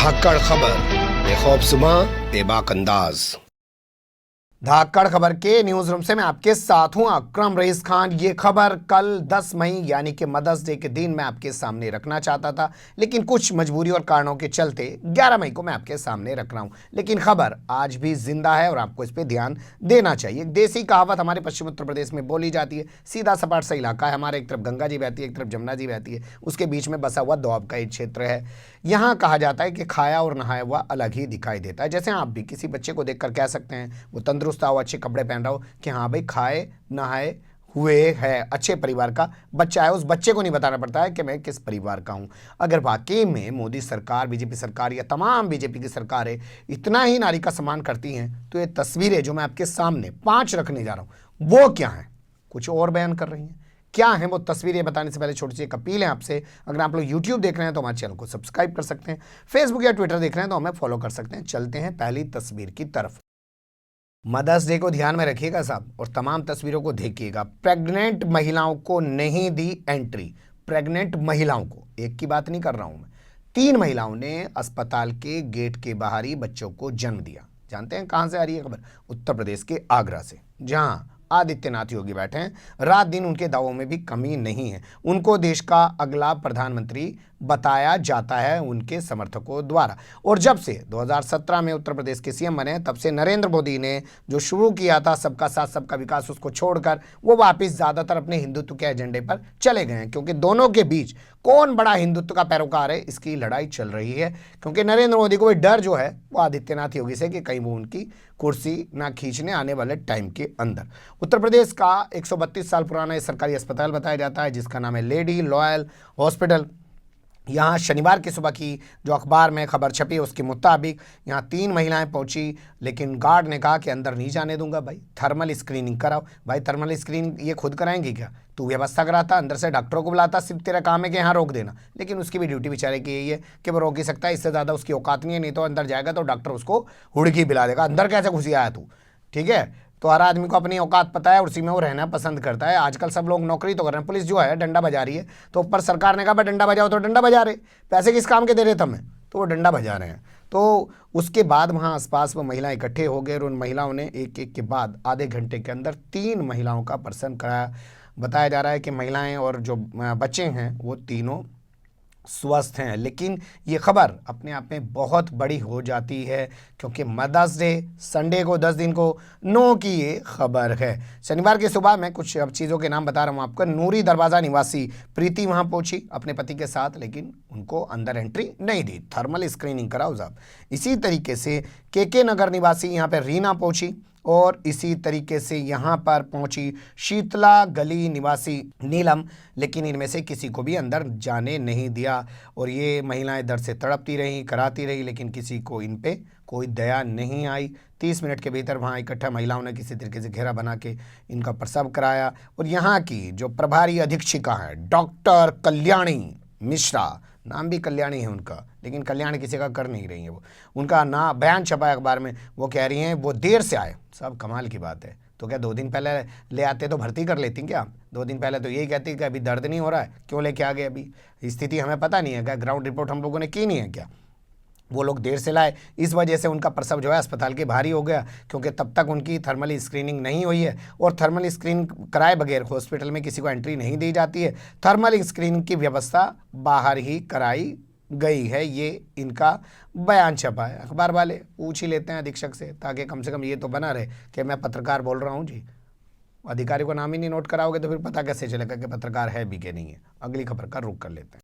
धाकड़ खबर, बेखौफ बेबाक अंदाज। धाकड़ खबर के न्यूज रूम से मैं आपके साथ हूं अकरम रईस खान। ये खबर कल 10 मई यानी कि मदर्स डे के दिन मैं आपके सामने रखना चाहता था, लेकिन कुछ मजबूरी और कारणों के चलते 11 मई को मैं आपके सामने रख रहा हूं। लेकिन खबर आज भी जिंदा है और आपको इस पर ध्यान देना चाहिए। एक देसी कहावत हमारे पश्चिम उत्तर प्रदेश में बोली जाती है, सीधा सपाट सा इलाका है हमारे, एक तरफ गंगा जी बहती है, एक तरफ जमुना जी बहती है, उसके बीच में बसा हुआ दोआब का एक क्षेत्र है। यहाँ कहा जाता है कि खाया और नहाया हुआ अलग ही दिखाई देता है। जैसे आप भी किसी बच्चे को देखकर कह सकते हैं वो तंदुरुस्त हो, अच्छे कपड़े पहन रहा हो, कि हाँ भाई खाए नहाए हुए है, अच्छे परिवार का बच्चा है। उस बच्चे को नहीं बताना पड़ता है कि मैं किस परिवार का हूं। अगर वाकई में मोदी सरकार, बीजेपी सरकार या तमाम बीजेपी की सरकारें इतना ही नारी का सम्मान करती हैं, तो ये तस्वीरें जो मैं आपके सामने 5 रखने जा रहा हूं वो क्या है, कुछ और बयान कर रही हैं। क्या है वो तस्वीरें बताने से पहले छोटी सी एक अपील है आपसे, अगर आप लोग YouTube देख रहे हैं तो हमारे चैनल को सब्सक्राइब कर सकते हैं, फेसबुक या ट्विटर देख रहे हैं तो हमें फॉलो कर सकते हैं। चलते हैं पहली तस्वीर की तरफ। मदर्स डे को ध्यान में रखिएगा साहब और तमाम तस्वीरों को देखिएगा। प्रेग्नेंट महिलाओं को नहीं दी एंट्री। प्रेग्नेंट महिलाओं को, एक की बात नहीं कर रहा हूं मैं, 3 महिलाओं ने अस्पताल के गेट के बाहर ही बच्चों को जन्म दिया। जानते हैं कहां से आ रही है खबर? उत्तर प्रदेश के आगरा से, जहां आदित्यनाथ योगी बैठे हैं। रात दिन उनके दावों में भी कमी नहीं है। उनको देश का अगला प्रधानमंत्री बताया जाता है उनके समर्थकों द्वारा। और जब से 2017 में उत्तर प्रदेश के सीएम बने, तब से नरेंद्र मोदी ने जो शुरू किया था सबका साथ सबका विकास, उसको छोड़कर वो वापस ज़्यादातर अपने हिंदुत्व के एजेंडे पर चले गए हैं। क्योंकि दोनों के बीच कौन बड़ा हिंदुत्व का पैरोकार है, इसकी लड़ाई चल रही है। क्योंकि नरेंद्र मोदी को डर जो है वो आदित्यनाथ योगी से कि कहीं वो उनकी कुर्सी ना खींचने आने वाले टाइम के अंदर। उत्तर प्रदेश का 132 साल पुराना सरकारी अस्पताल बताया जाता है, जिसका नाम है लेडी लॉयल हॉस्पिटल। यहाँ शनिवार की सुबह की जो अखबार में खबर छपी उसके मुताबिक यहाँ 3 महिलाएं पहुंची, लेकिन गार्ड ने कहा कि अंदर नहीं जाने दूंगा भाई, थर्मल स्क्रीनिंग कराओ। भाई थर्मल स्क्रीनिंग ये खुद कराएंगी क्या? तू व्यवस्था कराता, अंदर से डॉक्टरों को बुलाता, सिर्फ तेरा काम है कि यहाँ रोक देना। लेकिन उसकी भी ड्यूटी बेचारे की यही है कि वो रोक ही सकता है, इससे ज़्यादा उसकी औकात नहीं है। नहीं तो अंदर जाएगा तो डॉक्टर उसको हुड़की पिला देगा। अंदर कैसे घुसी आया तू? ठीक है, तो हर आदमी को अपनी औकात पता है और उसी में वो रहना पसंद करता है। आजकल सब लोग नौकरी तो कर रहे हैं, पुलिस जो है डंडा बजा रही है, तो ऊपर सरकार ने कहा भाई डंडा बजाओ, तो डंडा बजा रहे। पैसे किस काम के दे रहे थे हमें? तो वो डंडा बजा रहे हैं। तो उसके बाद वहाँ आसपास वो महिलाएं इकट्ठे हो गए और उन महिलाओं ने एक एक के बाद आधे घंटे के अंदर 3 महिलाओं का ऑपरेशन कराया। बताया जा रहा है कि महिलाएं और जो बच्चे हैं वो तीनों स्वस्थ हैं। लेकिन ये खबर अपने आप में बहुत बड़ी हो जाती है, क्योंकि मदर्स डे संडे को 10 दिन को 9 की ये खबर है। शनिवार की सुबह मैं कुछ अब चीज़ों के नाम बता रहा हूँ आपको। नूरी दरवाज़ा निवासी प्रीति वहाँ पहुँची अपने पति के साथ, लेकिन उनको अंदर एंट्री नहीं दी। थर्मल स्क्रीनिंग कराओ साहब। इसी तरीके से के नगर निवासी यहाँ पर रीना पहुँची और इसी तरीके से यहाँ पर पहुंची शीतला गली निवासी नीलम, लेकिन इनमें से किसी को भी अंदर जाने नहीं दिया। और ये महिलाएं दर्द से तड़पती रहीं, कराती रही, लेकिन किसी को इन पे कोई दया नहीं आई। 30 मिनट के भीतर वहाँ इकट्ठा महिलाओं ने किसी तरीके से घेरा बना के इनका प्रसव कराया। और यहाँ की जो प्रभारी अधीक्षिका है डॉक्टर कल्याणी मिश्रा, नाम भी कल्याणी है उनका, लेकिन कल्याण किसी का कर नहीं रही है वो। उनका ना बयान छपा है अखबार में, वो कह रही हैं वो देर से आए। सब कमाल की बात है। तो क्या 2 दिन पहले ले आते तो भर्ती कर लेती क्या? 2 दिन पहले तो यही कहती कि अभी दर्द नहीं हो रहा है, क्यों लेके आ गए? अभी स्थिति हमें पता नहीं है क्या? ग्राउंड रिपोर्ट हम लोगों ने की नहीं है क्या? वो लोग देर से लाए, इस वजह से उनका प्रसव जो है अस्पताल के बाहर ही हो गया, क्योंकि तब तक उनकी थर्मल स्क्रीनिंग नहीं हुई है। और थर्मल स्क्रीनिंग कराए बगैर हॉस्पिटल में किसी को एंट्री नहीं दी जाती है। थर्मल स्क्रीनिंग की व्यवस्था बाहर ही कराई गई है, ये इनका बयान छपा है। अखबार वाले पूछ ही लेते हैं अधीक्षक से, ताकि कम से कम ये तो बना रहे कि मैं पत्रकार बोल रहा हूँ जी। अधिकारी को नाम ही नहीं नोट कराओगे तो फिर पता कैसे चलेगा कि पत्रकार है भी कि नहीं है? अगली खबर का रुख कर लेते हैं।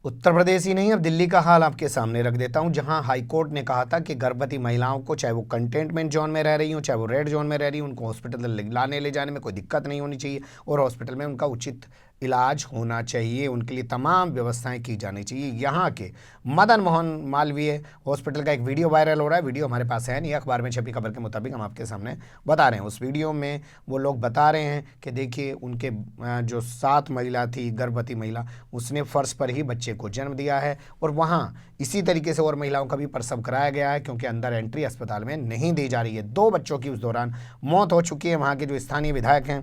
उत्तर प्रदेश ही नहीं, अब दिल्ली का हाल आपके सामने रख देता हूं, जहां हाईकोर्ट ने कहा था कि गर्भवती महिलाओं को, चाहे वो कंटेनमेंट जोन में रह रही हो, चाहे वो रेड जोन में रह रही हो, उनको हॉस्पिटल लाने ले जाने में कोई दिक्कत नहीं होनी चाहिए और हॉस्पिटल में उनका उचित इलाज होना चाहिए। उनके लिए तमाम व्यवस्थाएं की जानी चाहिए। यहाँ के मदन मोहन मालवीय हॉस्पिटल का एक वीडियो वायरल हो रहा है। वीडियो हमारे पास है नहीं, अखबार में छपी खबर के मुताबिक हम आपके सामने बता रहे हैं। उस वीडियो में वो लोग बता रहे हैं कि देखिए उनके जो 7 महिला थी, गर्भवती महिला, उसने फर्श पर ही बच्चे को जन्म दिया है। और वहाँ इसी तरीके से और महिलाओं का भी प्रसव कराया गया है, क्योंकि अंदर एंट्री अस्पताल में नहीं दी जा रही है। 2 बच्चों की उस दौरान मौत हो चुकी है। वहाँ के जो स्थानीय विधायक हैं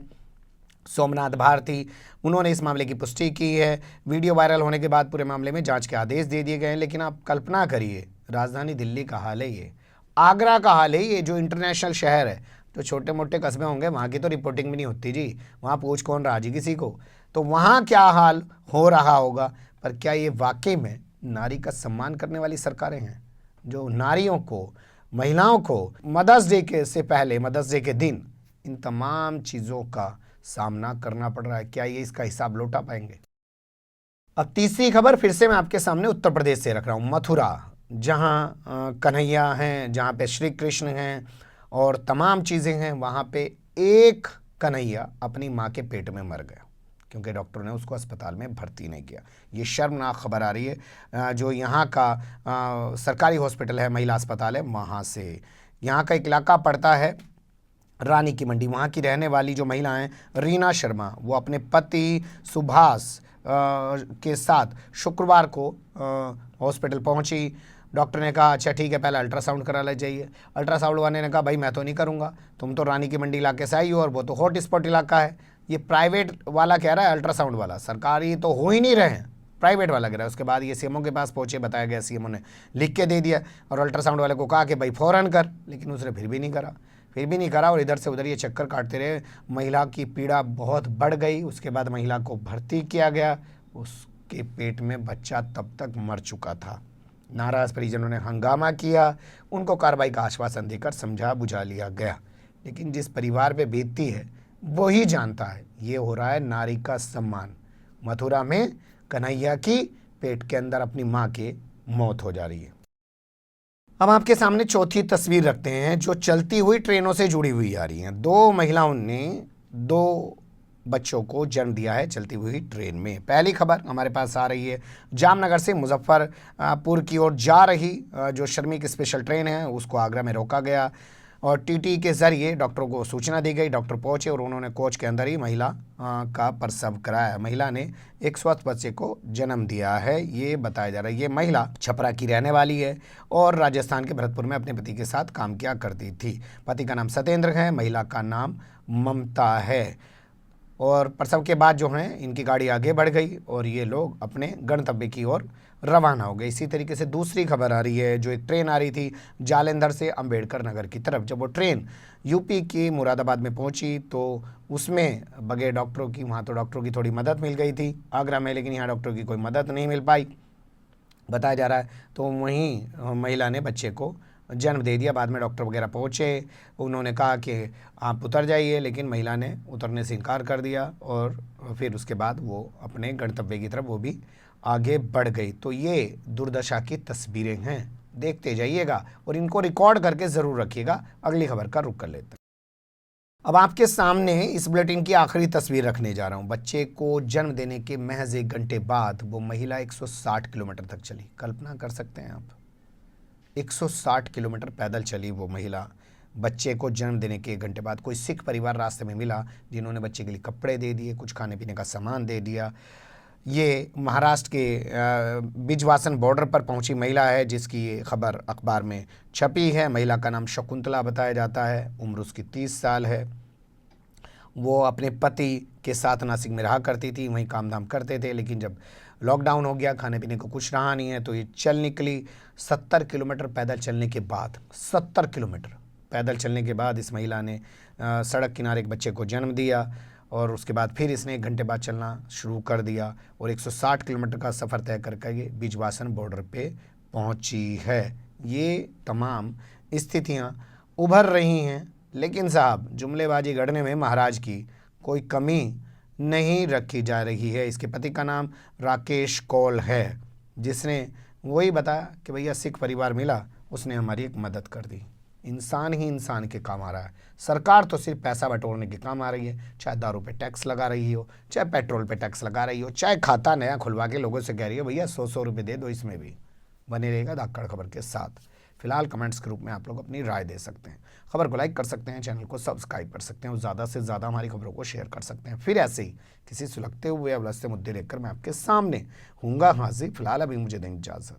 सोमनाथ भारती, उन्होंने इस मामले की पुष्टि की है। वीडियो वायरल होने के बाद पूरे मामले में जांच के आदेश दे दिए गए हैं। लेकिन आप कल्पना करिए, राजधानी दिल्ली का हाल है ये, आगरा का हाल है ये, जो इंटरनेशनल शहर है, जो छोटे मोटे कस्बे होंगे वहाँ की तो रिपोर्टिंग भी नहीं होती जी, वहाँ पूछ कौन रहा जी किसी को। तो वहाँ क्या हाल हो रहा होगा। पर क्या ये वाकई में नारी का सम्मान करने वाली सरकारें हैं, जो नारियों को, महिलाओं को मदर्स डे के से पहले, मदर्स डे के दिन इन तमाम चीज़ों का सामना करना पड़ रहा है? क्या ये इसका हिसाब लौटा पाएंगे? अब तीसरी खबर फिर से मैं आपके सामने उत्तर प्रदेश से रख रहा हूँ। मथुरा, जहाँ कन्हैया हैं, जहाँ पे श्री कृष्ण हैं और तमाम चीज़ें हैं, वहाँ पे एक कन्हैया अपनी माँ के पेट में मर गया क्योंकि डॉक्टर ने उसको अस्पताल में भर्ती नहीं किया। ये शर्मनाक खबर आ रही है जो यहाँ का सरकारी हॉस्पिटल है, महिला अस्पताल है, वहाँ से। यहाँ का एक इलाका पड़ता है रानी की मंडी। वहाँ की रहने वाली जो महिला हैं रीना शर्मा, वो अपने पति सुभाष के साथ शुक्रवार को हॉस्पिटल पहुँची। डॉक्टर ने कहा अच्छा ठीक है, पहले अल्ट्रासाउंड करा ले जाइए। अल्ट्रासाउंड वाले ने कहा भाई मैं तो नहीं करूँगा, तुम तो रानी की मंडी इलाके से आई हो और वो तो हॉट स्पॉट इलाका है। ये प्राइवेट वाला कह रहा है अल्ट्रासाउंड वाला, सरकारी तो हो ही नहीं रहे हैं, प्राइवेट वाला कह रहा है। उसके बाद ये सीएमओ के पास पहुँचे, बताया गया सीएमओ ने लिख के दे दिया और अल्ट्रासाउंड वाले को कहा कि भाई फ़ौरन कर, लेकिन उसने फिर भी नहीं करा और इधर से उधर ये चक्कर काटते रहे। महिला की पीड़ा बहुत बढ़ गई। उसके बाद महिला को भर्ती किया गया, उसके पेट में बच्चा तब तक मर चुका था। नाराज परिजनों ने हंगामा किया, उनको कार्रवाई का आश्वासन देकर समझा बुझा लिया गया। लेकिन जिस परिवार पे बीतती है वो ही जानता है, ये हो रहा है नारी का सम्मान। मथुरा में कन्हैया की पेट के अंदर अपनी माँ की मौत हो जा रही है। हम आपके सामने चौथी तस्वीर रखते हैं जो चलती हुई ट्रेनों से जुड़ी हुई आ रही हैं। दो महिलाओं ने 2 बच्चों को जन्म दिया है चलती हुई ट्रेन में। पहली खबर हमारे पास आ रही है जामनगर से मुजफ्फरपुर की ओर जा रही जो श्रमिक स्पेशल ट्रेन है उसको आगरा में रोका गया और टीटी के जरिए डॉक्टरों को सूचना दी गई। डॉक्टर पहुंचे और उन्होंने कोच के अंदर ही महिला का प्रसव कराया। महिला ने एक स्वस्थ बच्चे को जन्म दिया है, ये बताया जा रहा है। ये महिला छपरा की रहने वाली है और राजस्थान के भरतपुर में अपने पति के साथ काम किया करती थी। पति का नाम सत्येंद्र है, महिला का नाम ममता है। और प्रसव के बाद जो है इनकी गाड़ी आगे बढ़ गई और ये लोग अपने गंतव्य की ओर रवाना हो गए। इसी तरीके से दूसरी खबर आ रही है जो एक ट्रेन आ रही थी जालंधर से अंबेडकर नगर की तरफ। जब वो ट्रेन यूपी के मुरादाबाद में पहुंची तो उसमें बगैर डॉक्टरों की, वहाँ तो डॉक्टरों की थोड़ी मदद मिल गई थी आगरा में, लेकिन यहाँ डॉक्टरों की कोई मदद नहीं मिल पाई बताया जा रहा है। तो वहीं महिला ने बच्चे को जन्म दे दिया। बाद में डॉक्टर वगैरह पहुँचे, उन्होंने कहा कि आप उतर जाइए, लेकिन महिला ने उतरने से इनकार कर दिया और फिर उसके बाद वो अपने गंतव्य की तरफ वो भी आगे बढ़ गई। तो ये दुर्दशा की तस्वीरें हैं, देखते जाइएगा और इनको रिकॉर्ड करके ज़रूर रखिएगा। अगली खबर का रुख कर लेते हैं। अब आपके सामने इस बुलेटिन की आखिरी तस्वीर रखने जा रहा हूँ। बच्चे को जन्म देने के महज 1 घंटे बाद वो महिला 160 किलोमीटर तक चली। कल्पना कर सकते हैं आप, 160 किलोमीटर पैदल चली वो महिला बच्चे को जन्म देने के 1 घंटे बाद। कोई सिख परिवार रास्ते में मिला जिन्होंने बच्चे के लिए कपड़े दे दिए, कुछ खाने पीने का सामान दे दिया। ये महाराष्ट्र के बिजवासन बॉर्डर पर पहुंची महिला है जिसकी ये खबर अखबार में छपी है। महिला का नाम शकुंतला बताया जाता है, उम्र उसकी 30 साल है। वो अपने पति के साथ नासिक में रहा करती थी, वहीं काम धाम करते थे, लेकिन जब लॉकडाउन हो गया, खाने पीने को कुछ रहा नहीं है, तो ये चल निकली। 70 किलोमीटर पैदल चलने के बाद, 70 किलोमीटर पैदल चलने के बाद इस महिला ने सड़क किनारे एक बच्चे को जन्म दिया और उसके बाद फिर इसने 1 घंटे बाद चलना शुरू कर दिया और 160 किलोमीटर का सफ़र तय करके ये बिजवासन बॉर्डर पे पहुंची है। ये तमाम स्थितियां उभर रही हैं, लेकिन साहब जुमलेबाजी गढ़ने में महाराज की कोई कमी नहीं रखी जा रही है। इसके पति का नाम राकेश कौल है, जिसने वही बताया कि भैया सिख परिवार मिला, उसने हमारी एक मदद कर दी। इंसान ही इंसान के काम आ रहा है। सरकार तो सिर्फ पैसा बटोरने के काम आ रही है, चाहे दारू पे टैक्स लगा रही हो, चाहे पेट्रोल पे टैक्स लगा रही हो, चाहे खाता नया खुलवा के लोगों से कह रही है भैया 100-100 रुपये दे दो। इसमें भी बने रहेगा धाकड़ खबर के साथ। फिलहाल कमेंट्स के रूप में आप लोग अपनी राय दे सकते हैं, खबर को लाइक कर सकते हैं, चैनल को सब्सक्राइब कर सकते हैं और ज़्यादा से ज़्यादा हमारी खबरों को शेयर कर सकते हैं। फिर ऐसे ही किसी सुलगते हुए या उलझते मुद्दे लेकर मैं आपके सामने हूँगा हाजिर। फिलहाल अभी मुझे दें इजाज़त।